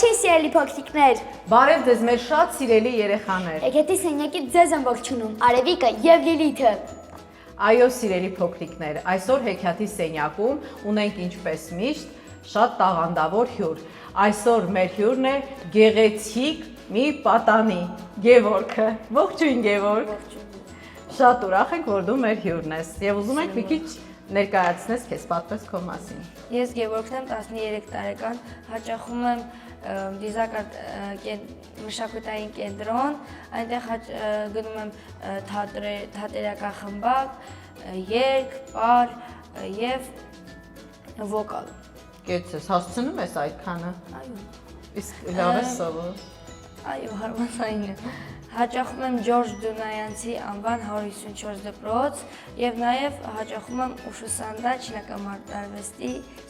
Ողջույն սիրելի փոքրիկներ։ Բարև ձեզ մեր շատ սիրելի երեխաներ։ Եկեք սենյակից ձեզ եմ ողջունում Արևիկը եւ Լիլիթը։ Այո, սիրելի փոքրիկներ, այսօր հեքիաթի սենյակում ունենք ինչպես միշտ շատ տաղանդավոր հյուր։ Այսօր մեր հյուրն է գեղեցիկ մի պատանի, Գևորգը։ Ողջույն Գևորգ։ Շատ ուրախ ենք, որ դու մեր հյուրն ես եւ ուզում ենք մի քիչ ներկայացնես քեզ պատմես քո մասին։ Ես Գևորգն եմ, 13 տարեկան, հաճախում եմ Դիզակարտ մշակութային կենտրոն, այնտեղ գնում եմ թատերական խմբակ, երգ, պար եւ վոկալ։ Կեցես, հասցնում ես այդքանը։ Այո։ Իսկ լավ է սովոր։ Այո, հարմարային է։ Հաճախում եմ Ջորջ Դունայանցի անվան 154 դպրոց եւ նաեւ հաճախում եմ Ուշուսանդա չինական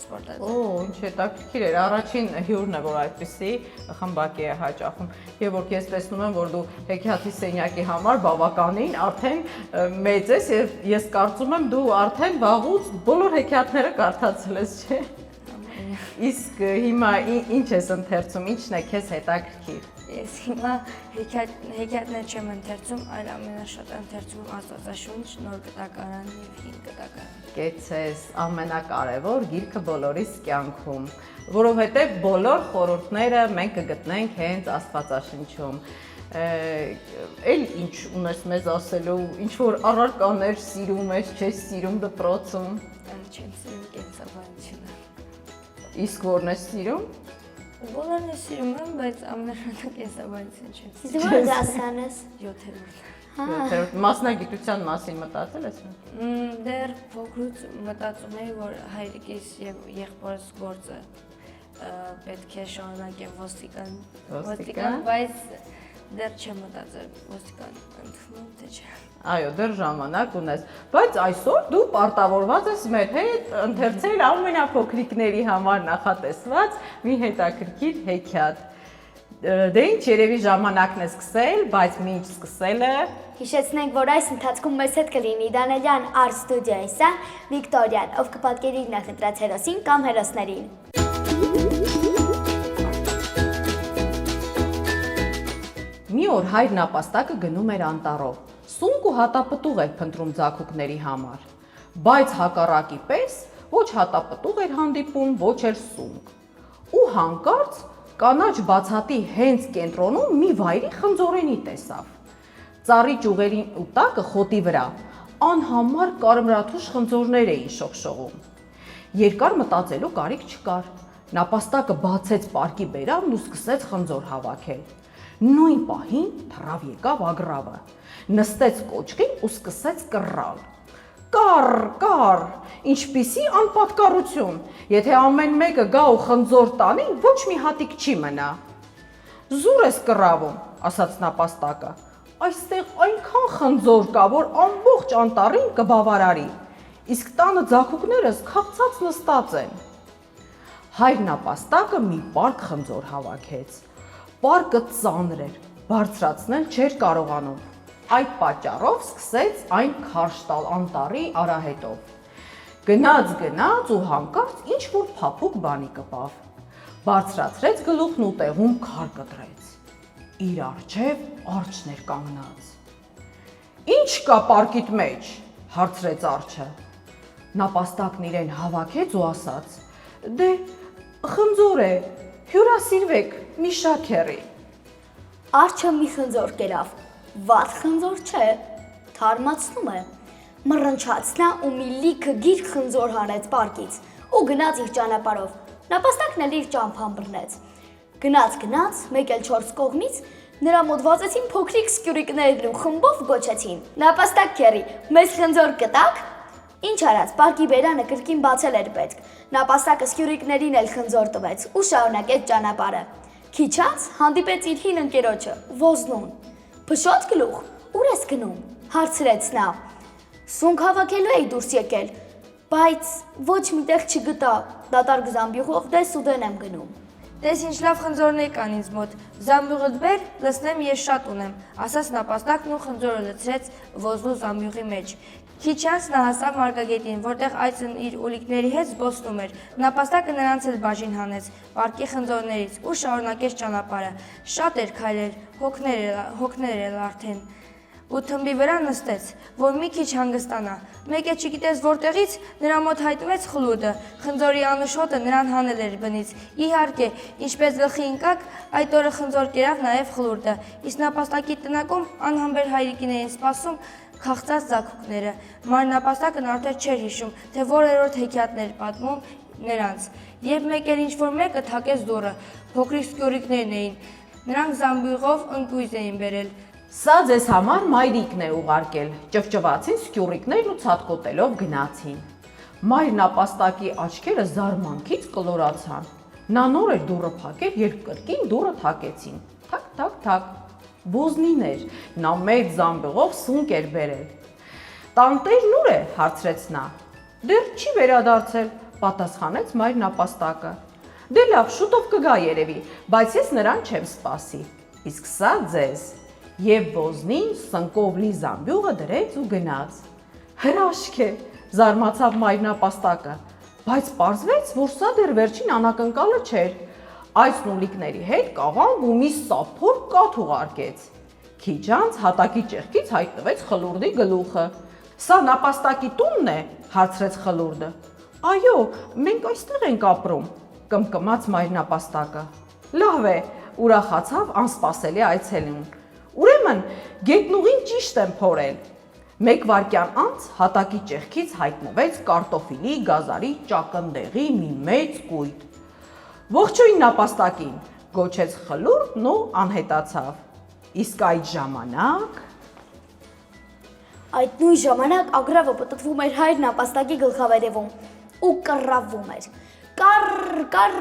սպորտաձև։ Օ, ինչ հետաքրքիր էր, առաջին հյուրն է, որ այդպիսի խմբակի է հաճախում։ Եվ որ ես տեսնում եմ, որ դու հեքիաթի սենյակի համար բավականին արդեն մեծ ես եւ ես կարծում եմ դու արդեն վաղուց բոլոր հեքիաթները կարդացել ես, չէ՞։ Իսկ հիմա ինչ ես ընթերցում, ինչն է քեզ հետաքրքիր։ Ես հիմա հեքիաթներ չեմ ընթերցում, այլ ամենաշատ ընթերցում Աստվածաշունչ, նոր կտակարան եւ հին կտակարան։ Կեցես, ամենակարևոր գիրքը բոլորիս կյանքում, որովհետեւ բոլոր խորհուրդները մենք կգտնենք հենց Աստվածաշնչում։ Էլ ինչ ունես մեզ ասելու, ինչ որ առարկաներ սիրում ես, չես սիրում դպրոցում։ Չեմ սիրում կենսաբանությունը։ Իսկ որն ես սիրում։ Բոլորն է սիրում եմ, բայց ամենաշատը կենսաբանություն չեմ սիրում։ Իսկ ո՞ր դասան ես։ 7-րդ։ Մասնագիտության մասին մտածել ես։ Դեռ փոքրուց մտածում էի, որ հայրիկիս եւ եղբորս գործը պետք է շարունակեմ ոստիկան, բայց դեռ չեմ մտածել ոստիկան ընդունում թե չէ։ Այո, դեռ ժամանակ ունես, բայց այսօր դու պարտավորված ես մեր հետ ընթերցել ամենափոքրիկների համար նախատեսված մի հետաքրքիր հեքիաթ։ Դե ինչ, երևի ժամանակն է սկսել, բայց մինչ սկսելը Հիշեցնենք, որ այս ընթացքում մեզ հետ կլինի Դանելյան Art Studio-ի սան Վիկտորիան, ով կպատկերի իր նախընտրած հերոսին կամ հերոսներին։ մի օր հայր նապաստակը գնում էր անտառով, սունկ ու հատապտուղ էր փնտրում ձագուկների համար, բայց հակառակի պես ոչ հատապտուղ էր հանդիպում, ոչ էլ սունկ։ Ու հանկարծ կանաչ բացատի հենց կենտրոնում մի վայրի խնձորենի տեսավ։ Ծառի ճյուղերին ու տակը խոտի վրա անհամար կարմրաթուշ խնձորներ էին շողշողում։ Երկար մտածելու կարիք չկար։ Նապաստակը բացեց պարկի բերանն ու սկսեց խնձոր հավաքել։ Նույն պահին թռավ եկավ ագռավը, նստեց կոճղին ու սկսեց կռալ։ Կառ, ինչպիսի անպատկառություն, եթե ամեն մեկը գա ու խնձոր տանի, ոչ մի հատիկ չի մնա։ Զուր ես կռավում, ասաց նապաստակը, այստեղ այնքան խնձոր կա, որ ամբողջ անտառին կբավարարի, իսկ տանը ձագուկներս քաղցած նստած են։ Հայր նապաստակը մի պարկ խնձոր հավաքեց։ Պարկը ծանր էր, բարձրացնել չէր կարողանում։ Այդ պատճառով սկսեց այն քարշ տալ անտառի արահետով։ Գնաց ու հանկարծ ինչ-որ փափուկ բանի կպավ։ Բարձրացրեց գլուխն ու տեղում քար կտրեց։ Իր առջև արջն էր կանգնած։ Ինչ կա պարկիդ մեջ, հարցրեց արջը։ Նապաստակն իրեն հավաքեց ու ասաց. Դե խնձոր է, հյուրասիրվեք, մի շաքերի։ Արջը մի խնձոր կերավ, վատ խնձոր չէ, թարմացնում է, մռնչաց նա ու մի լիքը գիր խնձոր հանեց պարկից ու գնաց իր ճանապարհով, նապաստակն էլ իր ճամփան բռնեց։ Գնաց, մեկ էլ 4 կողմից նրա մոտ վազեցին փոքրիկ սկյուրիկներն ու խմբով գոչեցին. Նապաստակ քերի, մեզ խնձոր կտաք։ Ինչ արած, պարկի բերանը կրկին բացել էր պետք։ Նապաստակը սկյուրիկներին էլ խնձոր տվեց ու շարունակեց ճանապարհը։ Քիչ անց հանդիպեց իր հին ընկերոջը, Ոզնուն։ Փշոտ գլուխ, ուր ես գնում, հարցրեց նա։ Սունկ հավաքելու էի դուրս եկել, բայց ոչ միտեղ չգտա, դատարկ զամբյուղով դես ու դեն եմ գնում։ Տես ինչ լավ խնձորներ կան ինձ մոտ, զամբյուղդ բեր, լցնեմ ես շատ ունեմ, ասաց նապաստակն ու խնձորը լցրեց Ոզնու զամբյուղի մեջ։ Քիչ անց նա հասավ մարգագետին, որտեղ այծն իր ուլիկների հետ զբոսնում էր։ Նապաստակը նրանց էլ բաժին հանեց պարկի խնձորներից ու շարունակեց ճանապարհը։ Շատ էր քայլել, հոգներ էլ արդեն։ Ու թմբի վրա նստեց, որ մի քիչ հանգստանա։ Մեկ է չգիտես որտեղից նրա մոտ հայտնվեց խլուտը։ Խնձորի անուշ հոտը նրան հանել էր բնից։ Իհարկե, ինչպես գլխի ընկավ, այդ օրը խնձոր կերավ նաև խլուրտը։ Իսկ նապաստակի տնակում անհամբեր հայրիկին էին սպասում քաղցած ձագուկները։ Մարմնապաստակն արդեն չէր հիշում, թե որերորդ հեքիաթն էր պատմում նրանց։ Երբ մեկ էլ ինչ-որ մեկը թակեց դուռը, փոքրիկ սկյուրիկներն էին։ Նրանք զամբյուղով ընկույզ էին բերել։ Սա ձեզ համար մայրիկն է ուղարկել, ճվճվացին սկյուրիկներն ու ցատկոտելով գնացին։ Մայրն ապաստակի աչքերը զարմանքից կլորացան։ Նա նոր էր դուռը փակել, երբ կրկին դուռը թակեցին։ Թակ, թակ, թակ։ Ոզնին էր, նա մեծ զամբյուղով սունկ էր բերել։ Տանտերն ուր է, հարցրեց նա։ Դեռ չի վերադարձել, պատասխանեց մայրն ապաստակը։ Դե լավ, շուտով կգա երևի, բայց ես նրան չեմ սպասի։ Իսկ սա ձեզ։ Եվ ոզնին սնկով լի զամբյուղը դրեց ու գնաց։ Հրաշք է, զարմացավ մայրն ապաստակը, բայց պարզվեց, որ սա դեռ վերջին անակնկալը չէր։ Այս նուլիկների հետ կաղամբ ու մի սափոր կաթ ուղարկեց։ Քիչ անց հատակի ճեղքից հայտնվեց խլուրդի գլուխը։ Սա նապաստակի տունն է, հարցրեց խլուրդը։ Այո, մենք այստեղ ենք ապրում, կմկմաց մայրն ապաստակը։ Լավ է, ուրախացավ անսպասելի այցելուն։ Ուրեմն, գետնուղին ճիշտ եմ փորել։ Մեկ վայրկյան անց հատակի ճեղքից հայտնվեց կարտոֆիլի գազարի ճակնդեղի մի մեծ կույտ։ Ողջույն նապաստակին, գոչեց խլուրդն ու անհետացավ։ Իսկ այդ ժամանակ… Այդ նույն ժամանակ ագռավը պտտվում էր հայր նապաստակի գլխավերևում ու կռավում էր։ Կառ,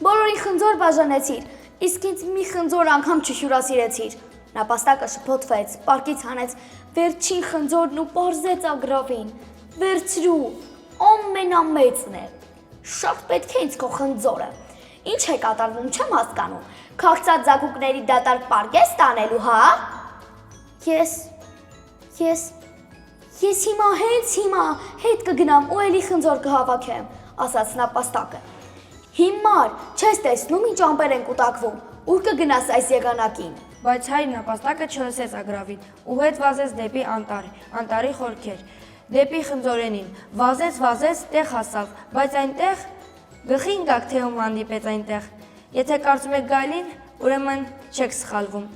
բոլորին խնձոր բաժանեցիր, իսկ ինձ մի խնձոր անգամ չհյուրասիրեցիր։ Նապաստակը շփոթվեց, պարկից հանեց վերջին խնձորն ու պարզեց ագռավին։ Վերցրու, ամենամեծն է։ Շատ պետք է ինձ քո խնձորը։ Ինչ է կատարվում, չեմ հասկանում։ Քաղցած ձագուկների դատարկ պարկես տանելու, հա։ Ես հենց հիմա հետ կգնամ ու էլի խնձոր կհավաքեմ, ասաց նապաստակը։ Հիմար, չես տեսնում ինչ ամպեր են կուտակվում, ուր կգնաս այս եղանակին։ Բայց հայր նապաստակը չլսեց ագռավին ու հետ վազեց դեպի անտառի խորքեր, դեպի խնձորենին։ Վազեց, տեղ հասավ, բայց այնտեղ գլխի ընկավ, թե ում հանդիպեց այնտեղ։ Եթե կարծում եք գայլին, ուրեմն չեք սխալվում։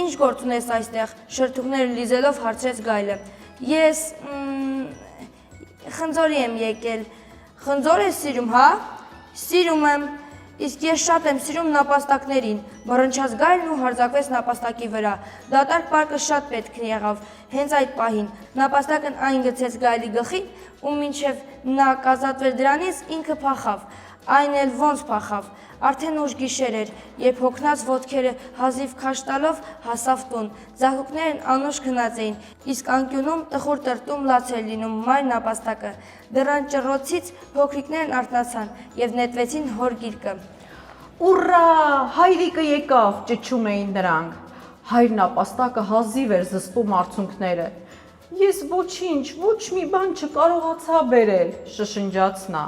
Ինչ գործ ունես այստեղ, շրթունքները լիզելով հարցրեց գայլը։ Ես խնձորի եմ եկել։ Խնձոր ես սիրում, հա։ Սիրում եմ, իսկ ես շատ եմ սիրում նապաստակներին, մռնչաց գայլն ու հարձակվեց նապաստակի վրա։ Դատարկ պարկը շատ պետք եղավ հենց այդ պահին։ Նապաստակն այն գցեց գայլի գլխին ու մինչև նա կազատվեր դրանից ինքը փախավ։ Այն էլ ոնց փախավ։ Արդեն ուշ գիշեր էր, երբ հոգնած ոտքերը հազիվ քաշ տալով հասավ տուն։ Ձագուկներն անուշ քնած էին, իսկ անկյունում տխուր տրտում լաց էր լինում մայր նապաստակը։ Դռան ճռոցից փոքրիկներն արթնացան եւ նետվեցին հոր գիրկը։ Ուռա, հայրիկը եկավ, ճչում էին նրանք։ Հայր նապաստակը հազիվ էր զսպում արցունքները։ Ես ոչինչ, ոչ մի բան չկարողացա բերել, շշնջաց նա։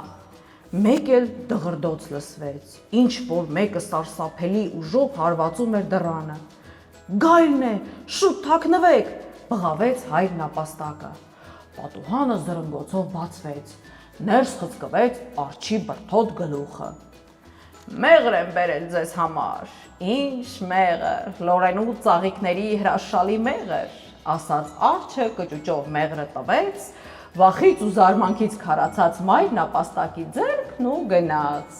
Մեկ էլ դղրդոց լսվեց, ինչ որ մեկը սարսափելի ուժով հարվածում էր դռանը։ Գայլն է, շուտ թաքնվեք, բղավեց հայր նապաստակը։ Պատուհանը զրնգոցով բացվեց, ներս խցկվեց արջի բրդոտ գլուխը։ Մեղր եմ բերել ձեզ համար, ինչ մեղր, Լորենու ծաղիկների հրաշալի մեղր, ասաց արջը կճուճով մեղրը տվեց, վախից ու զարմանքից քարացած մայր նապաստակի ձեռքն ու գնաց։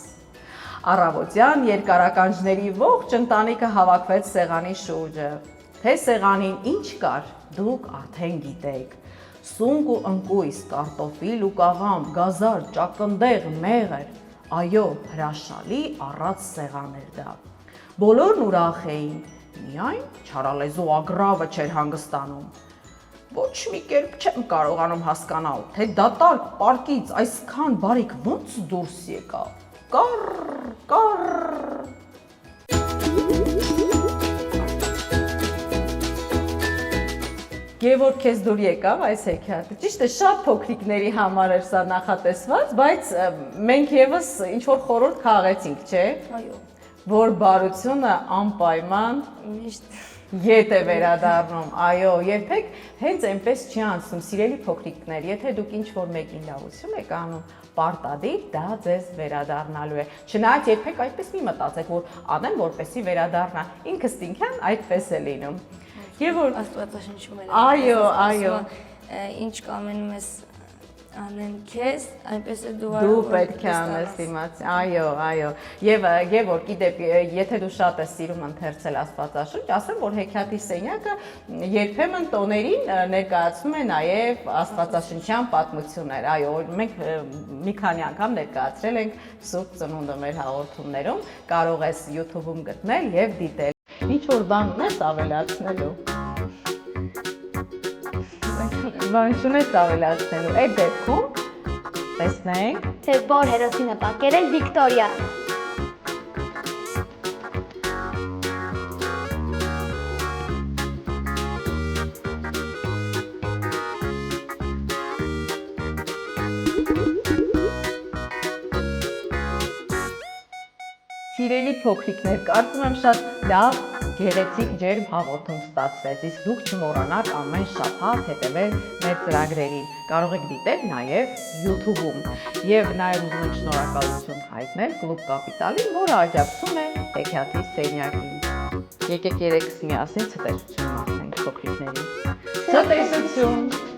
Առավոտյան երկարականջների ողջ ընտանիքը հավաքվեց սեղանի շուրջը։ Թե սեղանին ինչ կար, դուք արդեն գիտեք։ Սունկ ու ընկույզ, կարտոֆիլ ու կաղամբ, գազար, ճակնդեղ, մեղր, այո, հրաշալի առած սեղան էր դա։ Բոլորն ուրախ էին, միայն չարալեզու ագռավը չէր հանգստանում։ Ոչ մի կերպ չեմ կարողանում հասկանալ, թե դատարկ պարկից այսքան բարիք ոնց դուրս եկավ։ Կառ։ Գևորգ քեզ դուր եկավ այս հեքիաթը։ Ճիշտ է, շատ փոքրիկների համար էր սա նախատեսված, բայց մենք եւս ինչ որ խորհուրդ քաղեցինք, չէ՞։ Այո։ Որ բարությունը անպայման Միշտ ետ է վերադառնում, այո, երբեք հենց այնպես չի անցնում, սիրելի փոքրիկներ, եթե դուք ինչ որ մեկին լավություն եք անում, պարտադիր դա ձեզ վերադառնալու է։ Չնայած երբեք այդպես մի մտածեք, որ անեմ, որպեսի վերադառնա։ Ինքս ինքան այդպես է լինում։ Եվ որ Աստվածաշնչում էլ այո, ինչ կամենում ես անեն քեզ, այնպես է դու պետք է անես դիմաց։ Այո։ Եվ որ գիտեք, եթե դու շատ ես սիրում ընթերցել Աստվածաշունչ, ասեմ, որ հեքիաթի սենյակը երբեմն տոներին ներկայացնում է նաև աստվածաշնչյան պատմություններ։ Այո, մենք մի քանի անգամ ներկայացրել ենք Սուրբ Ծնունդը մեր հաղորդումներում, կարող ես YouTube-ում գտնել եւ դիտել։ Ինչ որ բան ունես ավելացնելու։ Բան չունես ավելացնելու։ Այդ դեպքում տեսնենք, Թե որ հերոսինը պատկերել Վիկտորիա։ Սիրելի փոքրիկներ, կարծում եմ շատ լավ, գեղեցիկ ջերմ հաղորդում ստացվեց, իսկ դուք չմոռանաք ամեն շաբաթ հետևել մեր ծրագրերին։ Կարող եք դիտել նաև YouTube-ում եւ նաև ուզում եմ շնորհակալություն հայտնել Կլուբ Կապիտալին, որը աջակցում է հեքիաթի սենյակին։ Եկեք երեքս միասին ցտեսություն մաղթենք փոքրիկներին։ Ցտեսություն։